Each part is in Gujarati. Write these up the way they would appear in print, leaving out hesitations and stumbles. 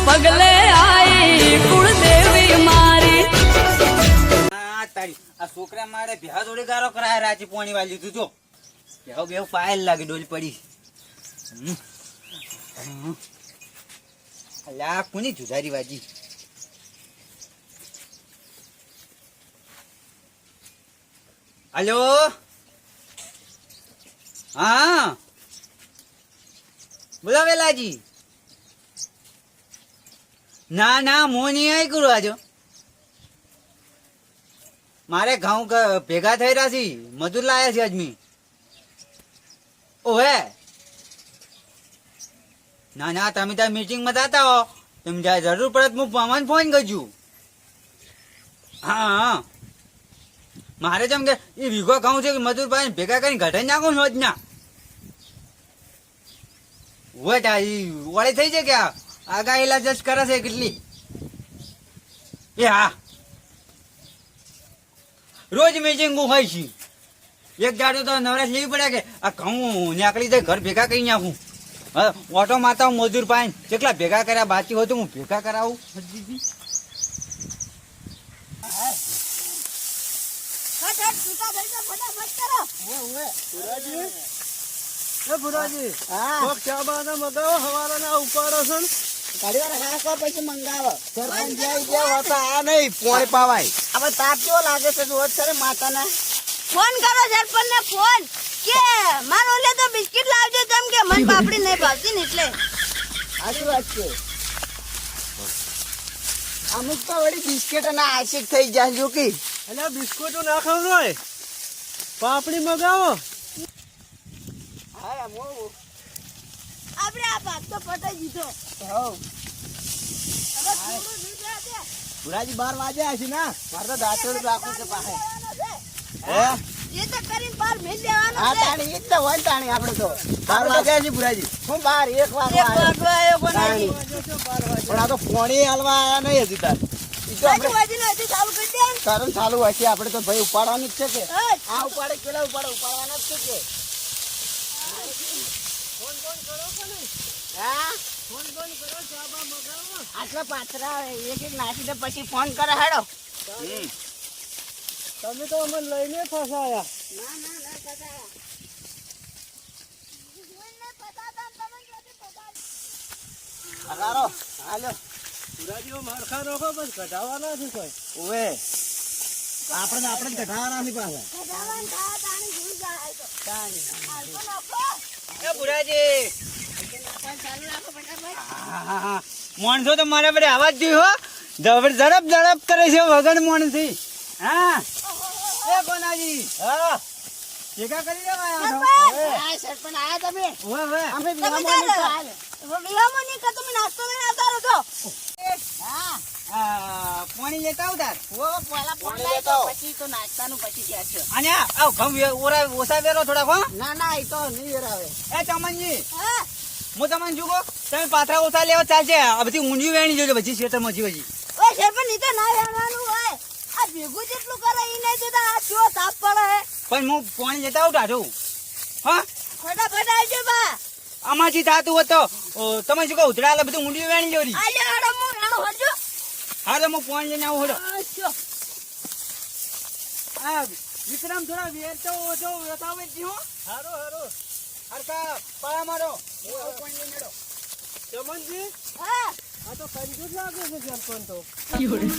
પગલે આઈ કુળદેવી મારી આ છોકરા મારે ભેહા જોડે ગારો કરાય રાજી પોણી વાળી લીધું જો ભેહો બેહો પાયલ લાગે ડોલી પડી અલ્યા કોની જુદારી વાજી હલો હા બોલો વેલાજી ના ના મોની આઈ કરું આજો મારે ઘઉં ભેગા થઈ રહ્યા છે મજૂર લાયા છે અજમી ઓહે ના ના તમે ત્યાં મીટિંગમાં જતા હો તમે જ્યાં જરૂર પડે હું પવન ફોન કરજો હા હા મારે જેમ કે એ વીઘો ઘઉં છે કે મજૂર ભાઈ ભેગા કરીને ઘટાઈ નાખું છું જ ના વળી થઈ છે કે આગા ઇલાજ જ કરે છે કેટલી એ હા રોજ મીટિંગ હોય છે એક દાડો તો નવરાશ લેવી પડે કે આ ઘઉં નીકળી જાય ઘર ભેગા કરી નાખું હા ઓટો મારતા હું મજૂર પાઈને કેટલા ભેગા કર્યા બાકી હોય તો હું ભેગા કરાવું ફોન કરો સરપંચ ને ફોન કે મારો લે તો બિસ્કિટ લાવજો કેમ કે મન પાપડી નહીં ભાવતી ને એટલે સાચી વાત છે અમુક તો વળી બિસ્કિટ અને આશિક થઈ જાય કે એટલે બિસ્કુટો ના ખવડાય પાપડી મગાવો હા આપણે આ ભાગ તો પટાઈ દીધો હવે થોડું દૂધ આપે. ભુરાજી 12 વાગ્યા છે ના મારે તો દાંતોડ રાખવું છે પાસે હે એ તો કરીને બાર મેલ દેવાનો આ છે તાણી એક તો વન તાણી આપણે તો 12 વાગ્યા છે ભુરાજી હું 12 1 વાગે એક વાગવા આવ્યો બનાવી પણ આ તો પોણી હાલવા આયા નહીં હજી તાર ઈ તો આપણે આજુબાજુનો હજી ચાલુ કરી દે કારણ ચાલુ હશે આપણે તો ભાઈ ઉપાડવાનું જ છે કે હા. આ ઉપાડે કેલા ઉપાડવાના જ છે કે હા આટલા પાથરા એક નાખી દે પછી ફોન કરે હેડો તમે તો અમને લઈને ફસાયા હગારો હાલો પુરાજીઓ મારખા રોકો બસ ઘટાવાના છે કોઈ ઓવે આપણે ઘટાવાના છે પાછા ભગવાન થા તાણી ભૂલ જાય તો તાણી હાલતો નાખો એ બુરાજી ચાલુ રાખો ફટાફટ માણસો તો મારા બધે આવાજ જોઈ હો ઝડપ કરે છે વગર માણસી હા એ કોનાજી હા ભેગા કરી દેવા હા સરપંચ આયા તમે અમે વિરામો નહીં ચાલે વિરામો નહીં કે તમે નાસ્તો લઈને આવતા રહો છો હા પાણી લેતા ઉતાર ઓ પહેલા ફોન લેતો પછી તો નાસ્તાનું પછી ગયા છે અને આવ ઘઉં ઓછા વેરો થોડાક હો ના ઈ તો નહીં આવે એ ચમનજી હા હું તમને જુગો તમે પાથરા ઓછા લેવા ચાલશે આ બધી ઊંધિયું વેણી જોજો પછી ખેતરમાં જીવજી ઓય સરપંચ ની તો ના વેણવાનું હોય આ ભેગું જેટલું કરે ઈ નહીં જોતા આ ચો તાપ પડે પણ હું પાણી લેતા આવું ટાઢું હા ફટાફટ આવજો બા આમાંથી થતું હોત તો તમે શું કહો ઉધડા બધું ઊંધિયું વેણી જોરી આજો હડો હું રાણો હડજો હા તો હું પાણી લઈને આવું હડો આજો હા વિક્રમ થોડા વેર તો ઓછો બતાવે જ હો હારો હરકા પાયા મારો હું આવું પાણી લઈને હેડો ચમનજી હા આ તો કંજૂસ લાગે છે સરપંચ તો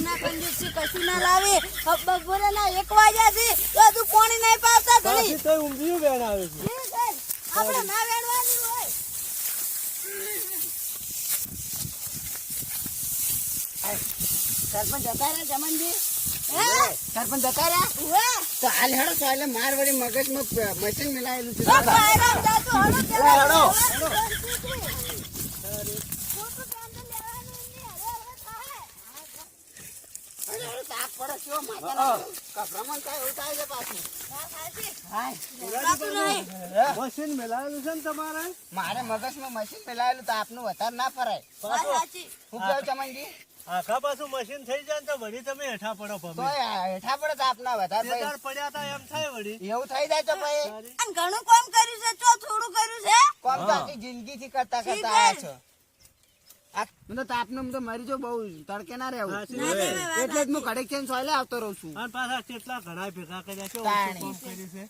ના કંજૂસી કશું ના લાવે બપોરે ના 1 વાગ્યા છે તો તું પાણી નહીં પાવતા ઘણી પાછી તો ઊંધિયું બેન આવે છે આપણે ના વેણવાની હોય સરપંચ જતા રહ્યા જમનજી હે સરપંચ જતા રહ્યા ઉવે તો હાલ હેડો તો એટલે માર વળી મગજમાં મશીન મિલાયેલું છે તો પાયરામ જાતો હડો હેડો. તાપ પડે કેવો માથાનો કભરામણ થાય એવું થાય છે પાછું મશીન મેલાયેલું છે ને તમારે મારે મગજમાં મશીન મિલાયેલું તો આપનું વધારે ના ફરાય હું કેવું ચમનજી આખા પાછું મશીન થઈ જાય ને તો વળી તમે હેઠા પડો તો પમે હેઠા પડે તો આપના વધારે ભાઈ પડ્યા તા એમ થાય વળી એવું થઈ જાય તો ભાઈ અને ઘણું કામ કર્યું છે ચો થોડું કર્યું છે કોમ તો આખી જિંદગીથી કરતા આયા છો હું તો તાપનું તો મરી જો બહુ તડકે ના રહેવું સાચી ના, વાત. ના, ના, એટલે જ હું ઘડીક થઈને સોયલે આવતો રહું છું અને પાછા કેટલા ઘણા ભેગા કર્યા છે તાણી. ઓછું કામ કર્યું છે.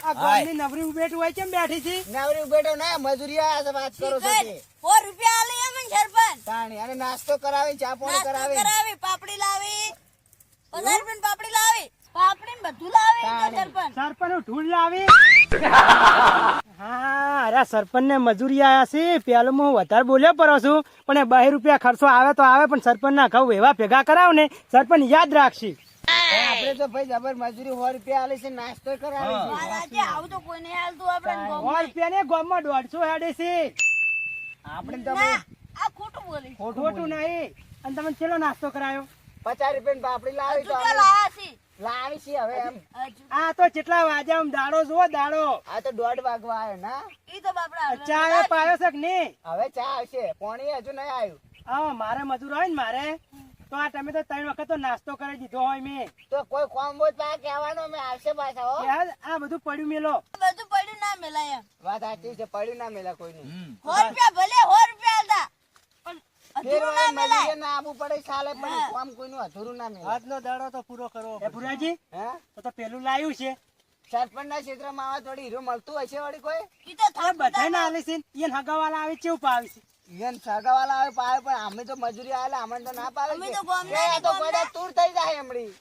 આ ગામની નવરી ઉભેટ હોય કેમ બેઠી છે નવરી બેઠો ના મજૂરી આ વાત કરો છો તે. ₹4 આલે એમ ને સરપંચ તાણી અને નાસ્તો કરાવી ચા પાણી નાસ્તો કરાવી કરાવી પાપડી લાવી 50 રૂપિયાની પાપડી લાવી પાપડી ને બધું લાવી તો સરપંચ સરપંચ ઢૂંઢ લાવી હા અરે સરપંચ ને મજૂરી આયા છે પેલું હું વધારે બોલ્યો પડો છું પણ એ 2 રૂપિયા ખર્ચો આવે તો આવે પણ સરપંચ ના ઘઉં એવા ભેગા કરાવ ને સરપંચ યાદ રાખશે આપણે તો ભાઈ જબર મજૂરી ₹100 આલે છે નાસ્તો કરાવી છે. આજે આવું તો કોઈ નહીં હાલતું આપણે સો રૂપિયા ને ગામમાં 150 હેડે છે આપણે તો ના આ ખોટું બોલી ખોટું નહીં અને તમે ચેલો નાસ્તો કરાયો ₹50 પાપડી લાવી તો હજુ અમે લાયા છે લાવી છે હવે એમ હજુ આ તો કેટલા વાગ્યા આમ દાડો જુઓ દાડો આ તો 1:30 વાગવા આવ્યો ના ઈ તો બાપડા ચા એ પાયો છે કે નહીં હવે ચા આવશે પાણી હજુ નહીં આવ્યું હા મારે મજૂર હોય ને મારે તો આ તમે તો 3 વખત તો નાસ્તો કરી દીધો હોય મેં તો કોઈ કોમ હોય તો આ કહેવાનું અમે આવશે પાછા હો યાર આ બધું પડ્યું મેલો બધું પડ્યું ના મેલાય એમ વાત સાચી છે પડ્યું ના મેલા કોઈનું ₹100 ભલે ₹100 આલતા પણ ફેર અધૂરું ના હવે મેલાય મજૂરી ના આપવું પડે ચાલે પણ કોમ કોઈનું અધૂરું ના મેલાય આજનો દાડો તો પૂરો કરવો એ પડશે. ભુરાજી હે તો પેલું લાવ્યું છે સરપંચના ક્ષેત્રમાં આવા થોડી હીરો મળતું હશે વળી કોઈ ઈ તો આ થાક બધા ના આલે છે એને હગાવાલા આવે છે એવું પાવે છે ઈવન સગાવાલા આવે પાવે પણ અમે તો મજૂરી આલે અમને તો ના પાવે અમે છે. તો ગામના એ ને તો ગામના. બધા તૂર થઈ જાય હમણી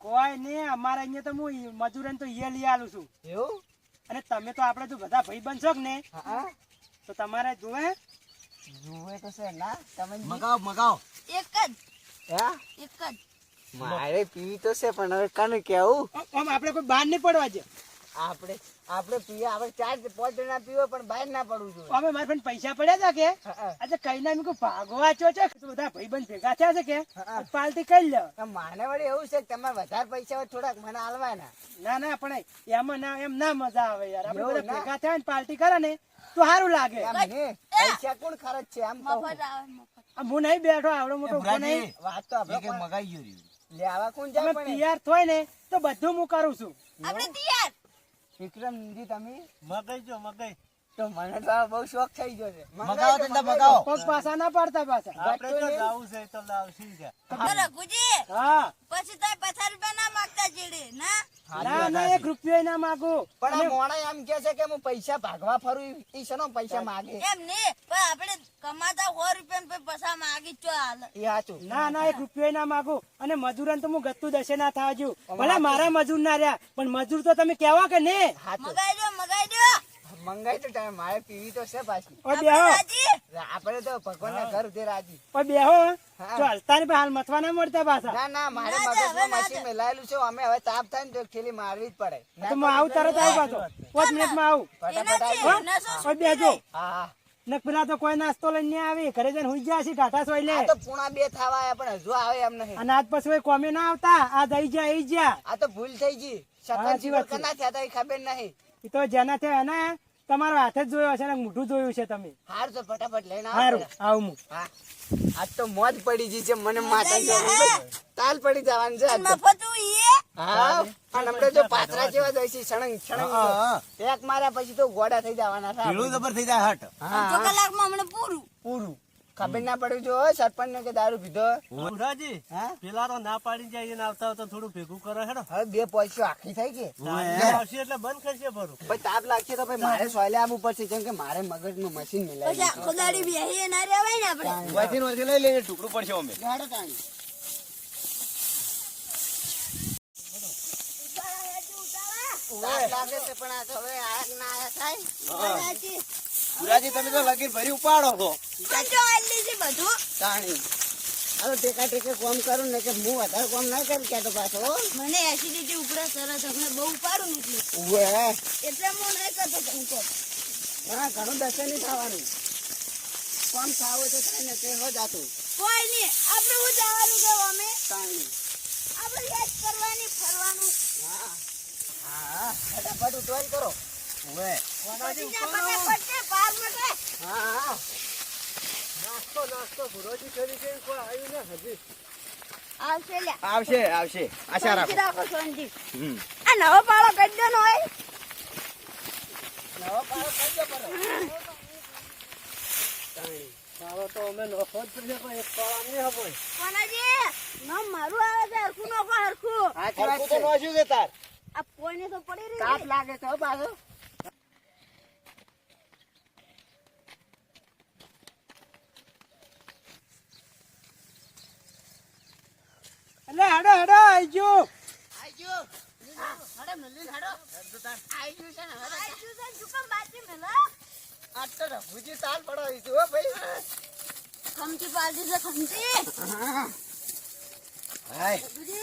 કોઈ ને અમારે અહીંયા તો હું મજૂરન તો ઈ લઈ આલું છું એવું અને તમે તો આપણે તો બધા ભાઈ બનશો કે ને હા તો તમારે જોવે જુએ તો છે ના તમે મગાવ મગાવ એક જ હે એક જ મારે પીવી તો છે પણ હવે કાને કેવું આમ આપણે કોઈ બહાર નહીં પડવા છે આપણે આપણે પીએ આપણે 4-5 જણા પીવો પણ બહાર ના પડવું જોઈએ અમે મારા ફ્રેન્ડ પૈસા પડ્યા હતા કે હા, આજે કઈ ના મેં ભાગવા ચો છે તો બધા ભાઈ બંધ ભેગા થયા છે કે હા. પાર્ટી કરી લો હા. માને વળી એવું છે કે તમારે વધારે પૈસા હોય થોડાક મને આલવાના ના ના પણ એમાં ના એમ ના મજા આવે યાર આપણે એવું બધા ના. ભેગા થયા ને પાર્ટી કરે ને તો સારું લાગે એમ નહીં, પૈસા કોણ ખર્ચ છે આમ કહું. મફત આવે મફત આમ હું નહીં બેઠો આવડો મોટો ઉભો નહીં વાત તો આપણે પણ મગાઈ ગયું રહ્યું. લેવા કોણ જાય તમે પણ તૈયાર થોય ને તો બધું હું કરું છું આપણે તૈયાર વિક્રમજી તમે મગાઈ જો મગાઈ તો મને તો બહુ શોખ થઈ ગયો છે મગાવો ધંધા મગાવો. પગ પાછા ના પાડતા પાછા આપણે તો જાવું છે તો લાવશી છે. રઘુજી હા પછી તો 50 રૂપિયા ના માંગતા ચીડે ના ના ના 1 રૂપિયો ના માંગુ પણ આ મોણા એમ કે છે કે હું પૈસા ભાગવા ફરું ઈ શેનો પૈસા માગે એમ નહીં પણ આપણે કમાતા ₹100 ને પૈસા માંગી ચો હાલ એ હાચું ના ના 1 રૂપિયો ના માંગુ અને મજૂરન તો હું ગત્તુ દશે ના થવા જો ભલે મારા મજૂર ના રહ્યા પણ મજૂર તો તમે કેવા કે ને હાચું મગાઈ દો મંગાઈ તો ટાઈમ મારે પીવી તો છે પાછી ઓ બેહો રાજી આપણે તો ભગવાનના ઘર ઉધે રાજી ઓ બેહો હા. તો હલતા ને હાલ મથવા ના મળતા પાછા ના ના મારે ના જા, હવે મગજમાં ના મશીન મેલાયેલું છે અમે હવે તાપ થાય ને તો એક થેલી મારવી જ પડે તો હું આવું તરત આવું પાછો 5 મિનિટમાં આવું ફટાફટ એના આવી છે ઓ બેજો હા હા ને પેલા તો કોઈ નાસ્તો લઈને નહીં આવી ઘરે જઈને હુઈ ગયા છે ટાટા સોય લે આ તો પૂણા 2 થવા આયા પણ હજુ આવે એમ નહીં અને આજ પછી કોમે ના આવતા આ દઈ જા એ જા આ તો ભૂલ થઈ ગઈ સાચી વાત છે. કના થયા તા એ ખબર નહીં એ તો જેના થયા ને તમારો હાથે જ જોયો હશે ને મોઢું જોયું છે તમે હાર તો ફટાફટ લઈને આવો સારું આવું હું હા આજ તો મોજ પડી ગઈ છે મને માતા જોડે તાલ પડી જવાનું છે આજ તો. મફત ઈએ હા અને હમણાં જો પાત્રા જેવા જ હોય છે સળંગ સળંગ હા, એક માર્યા પછી તો ગોડા થઈ જવાના છે પીળું જબર થઈ જાય હટ. હા, અડધો હા કલાકમાં હમણાં પૂરું પૂરું ખબર ના પડ્યું જો સરપંચ ને કે દારૂ પીધો ભુરાજી, હા પેલા તો ના પાડી જાય એને આવતા આવતા થોડું ભેગું કરો હેડો. હવે 2 પૈસો આખી થઈ ગઈ આવશે એટલે બંધ કરશે ભરું. પછી તાપ લાગશે તો ભાઈ મારે સોયલે આવવું પડશે કેમ કે મારે મગજનું મશીન પછી મિલાય આખો દાડી બેહી ના રહેવાય ને આપણે વાંચીને વાંચી લઈ લઈને ટુકડું પડશે અમે. ગાડો તાણી તાપ લાગે છે પણ આ તો હવે આયા ના આયા થાય રાજી પુરાજી તમે તો લગીન ભરી ઉપાડો છો. કંજો આલી છે બધું તાણી હવે ટેકા ટેકે કોમ કરું ને કે હું વધારે કોમ ના કરું કે તો પાછો મને એસિડિટી ઉપરા સરસ હમણાં બહુ ઉપાડું નીકળ્યું ઉવે એટલે હું નહીં કરતો કંકો હા ઘણું દસે નહીં થવાનું કોમ થાવ તો થાય ને તે હો જાતું કોઈ નહીં આપણે હું જવાનું કે અમે તાણી આપણે યાદ કરવાની ફરવાનું હા હા ફટાફટ ઉતવારી કરો ઉવે. બીજા ફટાફટ છે, પાર માટે હા હા નાસ્તો નાસ્તો ભુરાજી કરી છે કોઈ આવ્યું ને હજી. આવશે લ્યા આવશે આવશે આશા શાંતિ રાખો. રાખો શાંતિ હમ. આ નવો પાળો કરી દો ને હોય નવો પાડો કઈ દો પર તાણી તારો તો અમે નફો જ પડશે પણ એક પાળા નહીં હે ભાઈ. કોનાજી નામ મારું આવે છે હરખું નોખો હરખું સાચી વાત હરખું તો છે. નોખ્યું છે તાર. આ પોઈને તો પડી રહી તાપ લાગે છે હો પાછો. એટલે હેડો હેડો આઈજો. હડો મિલી હડો. આઈ ગયું છે ને હવે. આ શું છે જુકમ બાજી મેલો આ તો રઘુજી તાલ પડાવી છે હો ભાઈ. ખમતી પાડી છે ખમતી હાય. બુજી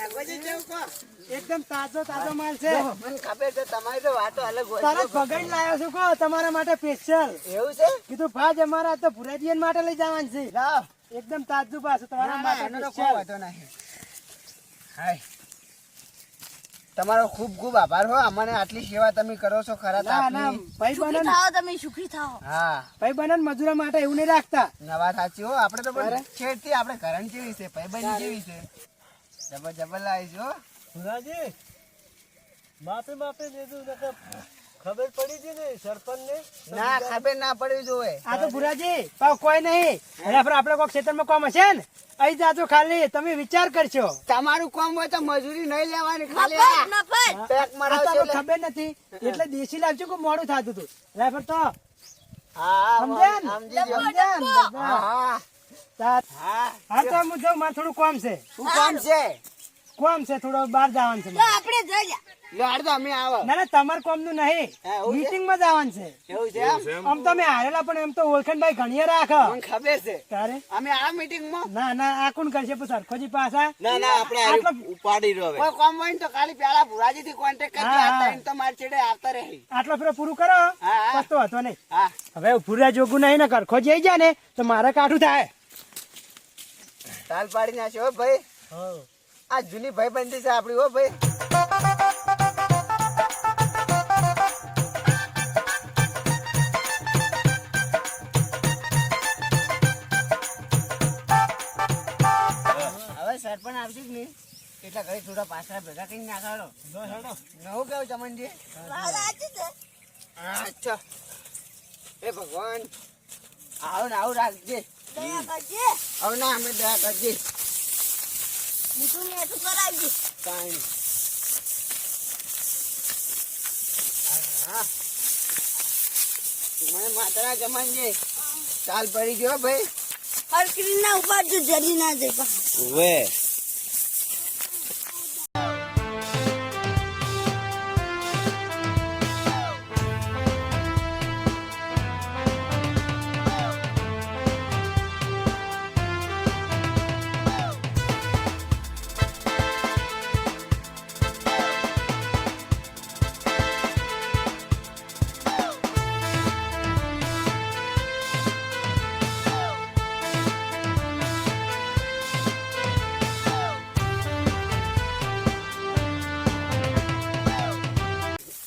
રઘુજી કેવું કહો? એકદમ તાજો તાજો માલ છે. મને ખબર છે તમારી તો વાતો અલગ હોય તરત પગડ લાવ્યો છું કહો તમારા માટે સ્પેશિયલ. એવું છે? કીધું ભાજ અમારા તો ભુરાજીયન માટે લઈ જવાનું છે. લાવ. એકદમ તાજું પાછું તમારા ના, ના, માટે એનો તો કોઈ special. વાંધો નહીં. હાય. તમારો ખૂબ ખૂબ આભાર હો, અમને આટલી સેવા તમે કરો છો ખરા ના ના તાપની. ભાઈ સુખી બનન થાઓ તમે સુખી થાઓ હા ભાઈ બનન મજૂરા માટે એવું નહીં રાખતા. નવા સાચી હો, આપણે તો પણ છેડતી આપણે ઘરણ જેવી છે ભાઈબંધ જેવી છે. જબર જબર લાવી છો. ભુરાજી, માફી માફી દેજો નકર ખબર પડી ગઈ ને સરપંચને. ના ખબર ના પડવી જોઈએ. આ તો ભુરાજી પાવ કોઈ નહીં. અરે આપણે કોઈ ક્ષેત્રમાં કોમ હશે ને અહીં જાજો ખાલી તમે વિચાર કરશો. તમારું કામ હોય તો મજૂરી નહીં લેવાની, ખાલી નફત આ નફત પેક આ મરાવશે તો એટલે. ખબર નથી એટલે દેશી લાવજો કે મોડું થતું હતું. રાફર તો હા સમજ્યા ને? સમજી ગયો. સમજ્યા ને? હા હા હા. હા તો હું જાઉં મારે થોડું કોમ છે. શું કામ છે? કોમ છે થોડો બહાર જવાનું છે તો મારે. આપણે જઈ જા લેવાડ તો અમે આવો. ના ના તમાર કોમ નું નહીં હા, એવું છે? મીટિંગ માં જવાનું છે. એવું છે એમ? આમ તો અમે હારેલા પણ એમ તો ઓળખણભાઈ ઘણીએ રાખ. મને ખબર છે. તારે અમે આ મીટિંગ માં ના ના આ કોણ કરશે પછી સરખોજી પાછા ના ના આપણે આટલો- ઉપાડી રહ્યો હવે. કોઈ કામ હોય ને તો ખાલી પેલા ભુરાજી થી કોન્ટેક્ટ કરજો. હા, આ હા. ટાઈમ તો મારી છેડે આવતા રહે. આટલો ફેરો પૂરું કરો હા. બસ તો હતો નહીં. હા હવે ભૂરા જોગું નહીં ને કરખોજી આવી જાય ને તો મારે કાઠું થાય. તાલ પાડી નાખ્યો હો ભાઈ. હા. આ જૂની ભાઈબંધી છે આપડી હો ભાઈ. હવે સરપંચ આવશે જ નહીં એટલા ઘડી થોડા પાછળ ભેગા કરીને નાખાડો. નવું કેવું ચમનજી? વાત સાચી છે અચ્છા એ ભગવાન આવું ને આવું રાખજે. દયા કરજે હવે ના અમે દયા કરજે. મીઠું ને એટલું કરાવજે કાંઈ નહીં. હા મને માતાના જમાનજે ચાલ પડી ગયો ભાઈ. હરકરી ના ઉપાડજો જલ્દી ના જઈ પાછા હવે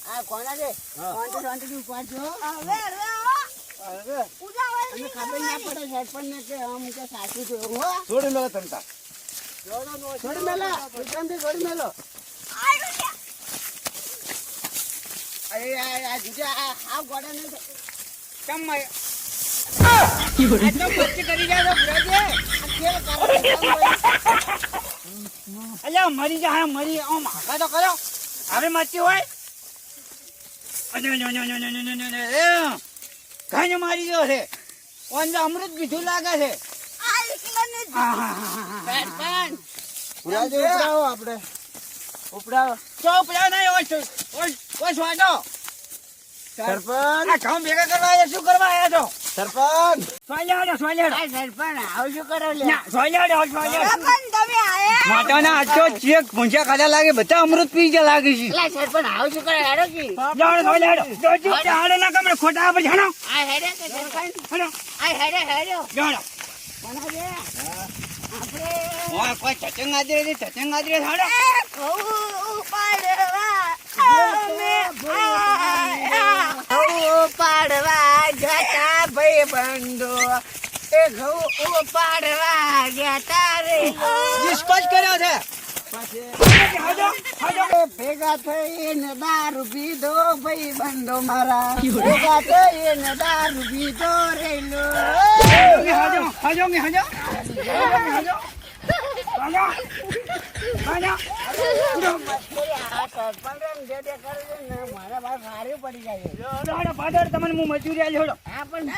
આ કોના છે? શાંતિથી ઉપાડજો. હવે હવે પૂજા હોય અને ખબર ના પડે સરપંચને કે આમ કે સાચું છે એવું હો. છોડી મેળો તમતા. છોડી મેલો વિક્રમજી, છોડી મેલો. અરે આ જીજા આ ગોડા નહીં તો- કેમ માર્યો? આટલો મસ્તી કરી રહ્યા છો ભુરાજી? આ ખેલ કરો છો, કેમ કર્યું? અલ્યા મરી જા મરી આમ હાકા તો કરો. હવે મચી હોય કઈ મારી ગયો છે. ઓન અમૃત પીધું લાગે છે. આ એકલાને જ સરપંચ ભુરાજી ઉપડાવો આપણે ઉપડાવો. ચોપ લે નહીં ઓય સ્વાડો. સરપંચ આ કામ ભેગા કરવા આવ્યા શું કરવા આવ્યા છો? સરપંચ સ્વાલ્યાડો સ્વાલ્યાડો. આ સરપંચ આવું શું કરો લે? ના સ્વાલ્યાડો સ્વાલ્યાડો. પણ તમે આયા માતાના આજ તો ચેક ભૂંજા ખાધા લાગે બધા અમૃત પી ગયા લાગે છે. એલા સરપંચ આવું શું કરે? હેડો કી જાડો સ્વાલ્યાડો. જોજો જાડો ના કમરે ખોટા પર જાણો. આ હેડે કે સરપંચ હેડો આ હેડે હેડો જાડો. કોના છે? આપણે ઓય કોઈ ચચંગ આદરે છે ચચંગ આદરે જાડો. ઘઉં ઉપાડવા અમે આયા. ઘઉં પાડવા જતા ભાઈ બંધો એ ઘઉં પાડવા જતા રે ડિસ્કસ કર્યો છે. ભેગા થઈને દારૂ પીધો ભાઈ બંધો મારા ભેગા થઈને દારૂ પીધો રેલો મારા બાર સારું પડી જાય તમને હું મજૂરી આલી હોડો. હા પણ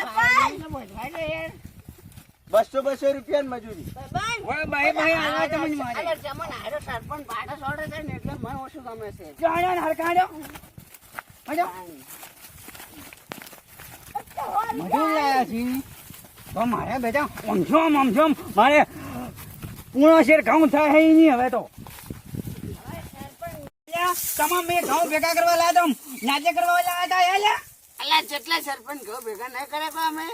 200 રૂપિયા મજૂરી જમણ હારો સરપંચ ભાડે છોડે છે ને એટલે મને ઓછું ગમે છે મજૂર લાયા છી તો મારે બેટા આમશોમ મારે પૂર્ણ શેર ઘઉં થાય હે નહીં હવે તો તમામ મેં ઘઉં ભેગા કરવા લાયા તો નાચે કરવા લાયા હતા અલા જેટલા સરપંચ ઘઉં ભેગા નહીં કરે કો અમે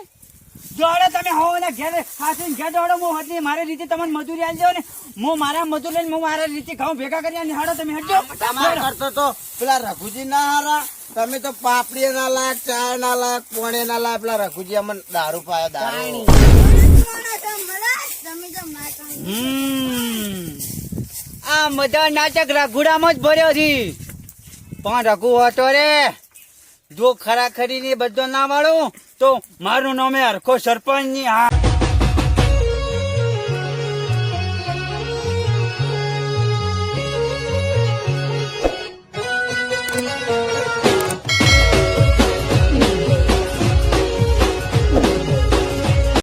જોડે તમે હો ને ઘેર ખાસી ઘેર દોડો હું હતી મારી રીતે તમને મજૂરી આલજો ને હું મારા મજૂર લઈને હું મારા રીતે ઘઉં ભેગા કરી નિહાળો તમે હટજો તમારે કરતો તો પેલા રઘુજી ના હારા તમે તો પાપડી ના લાયક ચા ના લાયક પોણે ના લાયક પેલા રઘુજી અમને દારૂ પાયો દારૂ આ મજા નાટક રઘુડામાં જ ભર્યો છે પણ રઘુ હતો રે જો ખરા ખરી ને બધો ના વાળું તો મારું નામે હરખો સરપંચ ની હા